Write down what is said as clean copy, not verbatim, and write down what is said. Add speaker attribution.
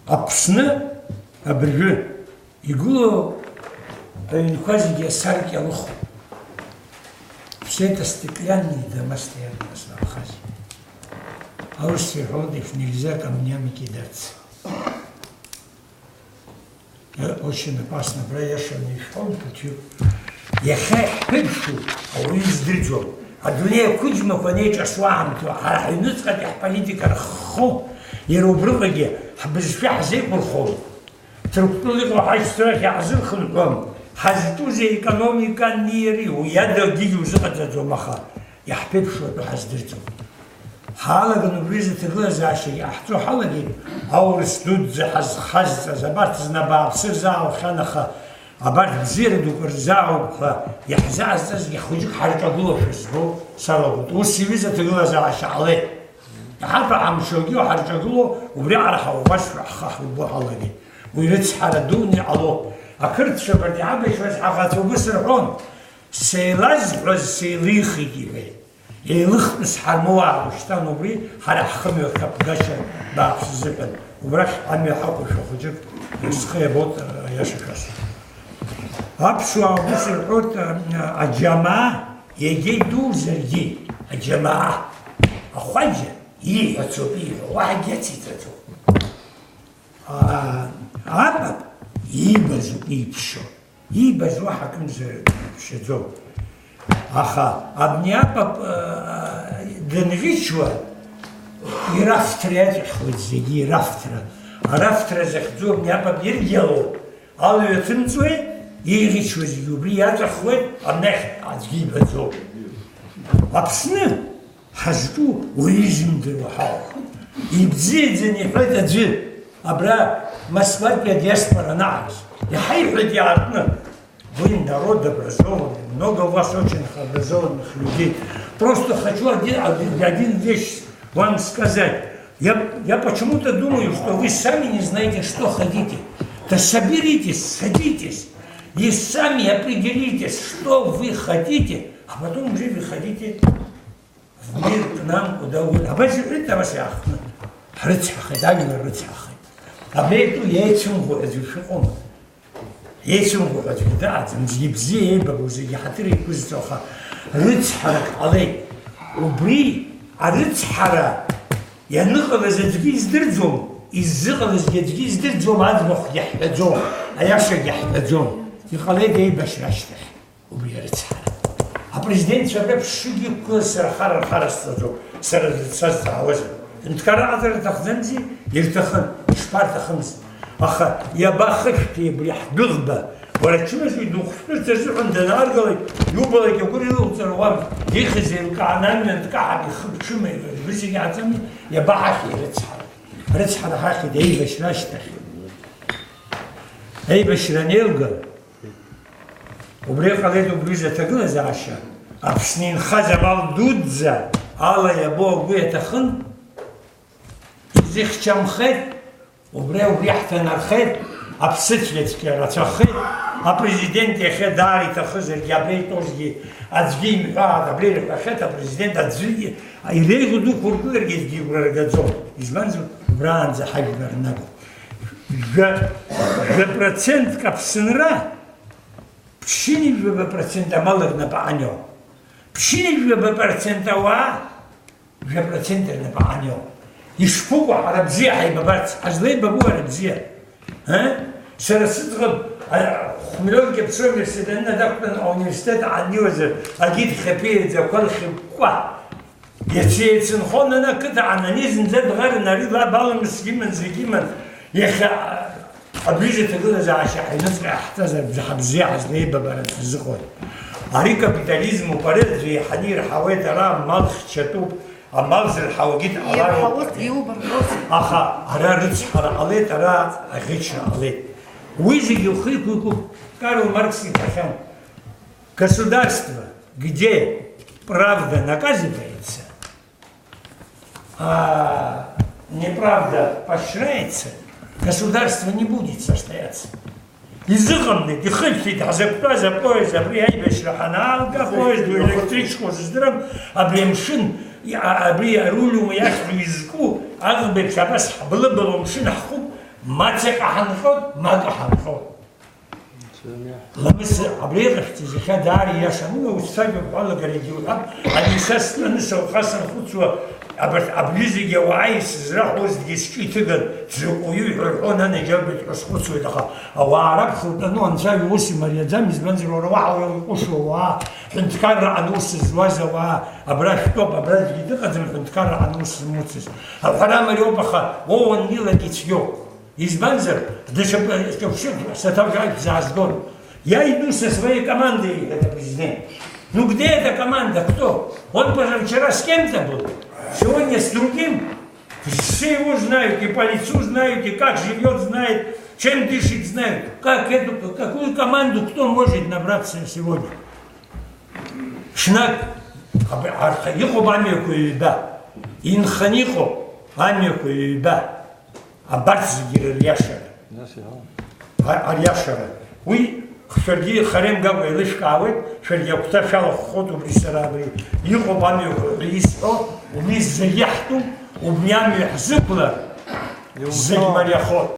Speaker 1: Апсны, абржу, игуло, инквазиги сарки алуху. Все это стеклянные дома стоят на Славхазе. А уж сверходых нельзя камнями кидаться. Очень опасно, я что не шел, почему? Я пишу, а он издержал. А дуне кучма понеча свамту, а нуцка политика рхо, и рубрыги, без фязи курхол. Трупнули хачстрахи азырхылгам, хазтузе экономика нири, уяда гигу згадзо маха. Я пишу, это хаздырту. حالك نبريزة الغاز عشي أحتو حالك أول سدود زي حز زبارت زنباب سر زاو خانخا عبارت بزير دوكر زاو يحزع زاز يخوجك حركة قلوة في الزبو سالوكت والسيويزة الغاز عشي عليه حرفة عم شوقي وحركة قلوة وبريعرحة وبشرح خاح وبو حالك ويرتس حردوني علوه أكرت شبردي عبي شوز حقات وبسر حون سيلاز بلوز سيليخي كيبه يلخ بس حرموا وشتانوا بري حرق خمي وكبقاشة باقش الزبن وبراش عمي حقو شو خجب يسخي بوت يشكس هبشوا بس الحوت الجماعة يجي دور زرجي الجماعة أخوجة يتوبيه واحد يتيتو عبب يبزو يبشو يبزو حكم زرجو Аха, а мне денвичва и рафтре хоть зиги рафтра, а рафтра захду мне побер делал, а лютинцуй и ричва зигубри я заход, а нех азгибазо. Апсны хазду уизм дырухал, и бзидзе не хоть аджи, абра Москва диаспора наш, и хайфа диатна. Вы народ образованный, много у вас очень образованных людей. Просто хочу один вещь вам сказать. Я почему-то думаю, что вы сами не знаете, что хотите. Да соберитесь, садитесь и сами определитесь, что вы хотите, а потом уже выходите в мир к нам, куда вы. А вы это вас яхна. Рыцахай, да, не рыцахай. А мы эту яйцем разрешим. يسوع قدرات نجيب زي بقوزي يحتري كوزتوخا رتحرك عليه وبري رتحرك ينقل زدقيز درجوم الزغل زدقيز درجوم عاد مخ يحتاجون أياشك يحتاجون يقال لي باش راشته وبري رتحرك البريزيدنت شباب شوقي كل سر خرستو سر الساس تعوزه نتكرر عطر تخزنزي يرتخن شبار تخمس أخا يا باخشتي بريح بغبة ولا تشمس يدوخ ترجع عندنا أرجلي يوبلك يقول له تروام يخزي القعنان نتكعب يخب شو ما بس يعتمد يا باحكي رتحر حاكي ده أي بش راشته أي بش رنيلقى وبريق عليه بريزة تقلز عشان أبسنين خزم الدودزة على يا بو قوية تخن زيخ كم خير وبريو ريحتنا الخير أبسطلت كرة خير البريزيدنت يخير داري تخزر جابري توزجي أزجي مقاعد أبريلك أخير البريزيدنت أزجي إليه دو كوركور جيزجي ورقزو إزمانزو برانزا حاج برناغو процент капсынра пшини в процента малых на панё пшини в процента ва в процента на панё يشفقوا على بزيع هيبقى بس عجلين بابوها لبزيع ها سرستغب خملون كبسوم يستدنا دقنا أونيستات عنيوزر أجيد خبير ذا كل خبقة يتشيل سنخون أنا كده عنانيزن زاد غير نريد لا بالله مسكين زكيمن يخ أبيجي تقول إذا عشان نزرع احتزر بزيع عجلين ببرد في الزخون هاري كابيتاليزم وبرد زي حنير حوالي رام مالخ شتوب أمالز الحواجيت أخا رأيت حرقلت رأيت أخيش عليه ويجي يخيكوا Карл Маркс и Пахам. Государство, где правда наказывается, а неправда поощряется, государство не будет состояться. Языком ты хоть за поезд, обрей бешрахана, поезд, электричку с здром, обремшин, обрей рулю, яхту языку, агбек шабас, было мшин хуб, маца каҳанхот, ма каҳанхот. Ламыс абрегъахти зихадари яшану устагъ вала гаридиу алисас нсо хасан хутсу аблизиге ваис зрахоз дискитган зуқую хона нежабет хутсу даха авараб хутану анзай уси мария замиз банзро ва ушова хинткар анус звазава абрашто абраж гидqazm хинткар анус муцис харам рёбаха он нила дичё Избанзер, за Аздон. Я иду со своей командой, это президент. Ну где эта команда? Кто? Он позавчера с кем-то был, сегодня с другим. Все его знают, и по лицу знают, и как живет знает, чем дышит знают. Какую команду кто может набраться сегодня? Шнак, архаихо бамику иба, инханихо бамику иба. Абарц Яшара. Яшара. Oui, Шерги Харем Гавы Лышкавы, Шерги Кташала Хоту Брисарабри, Юхо Бамю Рисо, Лиз Яхту, Убнями Зыпла, Зыгмаряхот.